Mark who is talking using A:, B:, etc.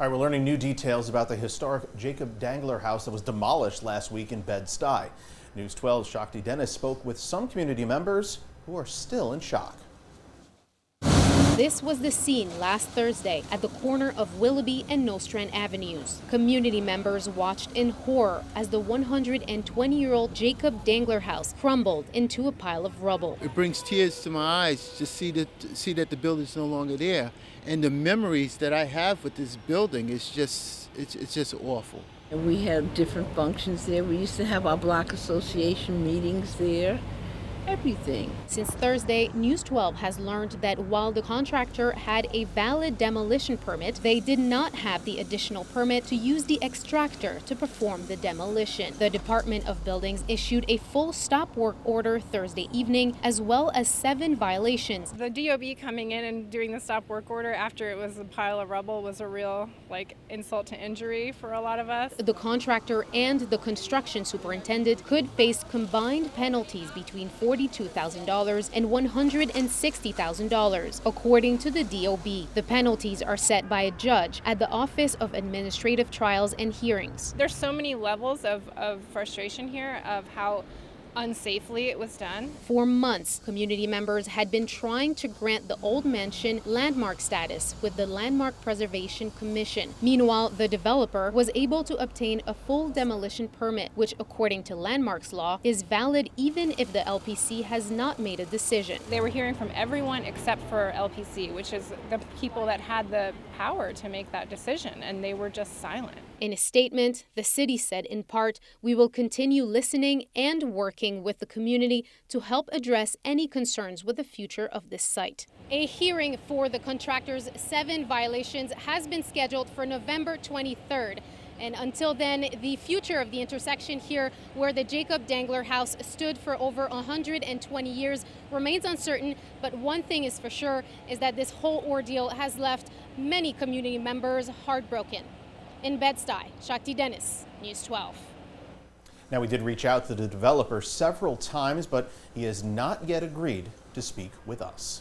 A: All right, we're learning new details about the historic Jacob Dangler house that was demolished last week in Bed-Stuy. News 12's Shakti Dennis spoke with some community members who are still in shock.
B: This was the scene last Thursday at the corner of Willoughby and Nostrand Avenues. Community members watched in horror as the 120-year-old Jacob Dangler house crumbled into a pile of rubble.
C: It brings tears to my eyes to see that the building's no longer there, and the memories that I have with this building is it's just awful.
D: And we have different functions there. We used to have our block association meetings there. Everything.
B: Since Thursday, News 12 has learned that while the contractor had a valid demolition permit, they did not have the additional permit to use the extractor to perform the demolition. The Department of Buildings issued a full stop work order Thursday evening, as well as 7 violations.
E: The DOB coming in and doing the stop work order after it was a pile of rubble was a real insult to injury for a lot of us.
B: The contractor and the construction superintendent could face combined penalties between $42,000 and $160,000, according to the DOB. The penalties are set by a judge at the Office of Administrative Trials and Hearings.
E: There's so many levels of frustration here of how unsafely it was done.
B: For months, community members had been trying to grant the old mansion landmark status with the Landmark Preservation Commission. Meanwhile, the developer was able to obtain a full demolition permit, which, according to landmarks law, is valid even if the LPC has not made a decision.
E: They were hearing from everyone except for LPC, which is the people that had the power to make that decision, and they were just silent.
B: In a statement, the city said in part, "We will continue listening and working with the community to help address any concerns with the future of this site." A hearing for the contractor's 7 violations has been scheduled for November 23rd. And until then, the future of the intersection here, where the Jacob Dangler house stood for over 120 years, remains uncertain. But one thing is for sure, is that this whole ordeal has left many community members heartbroken. In Bed-Stuy, Shakti Dennis, News 12.
A: Now, we did reach out to the developer several times, but he has not yet agreed to speak with us.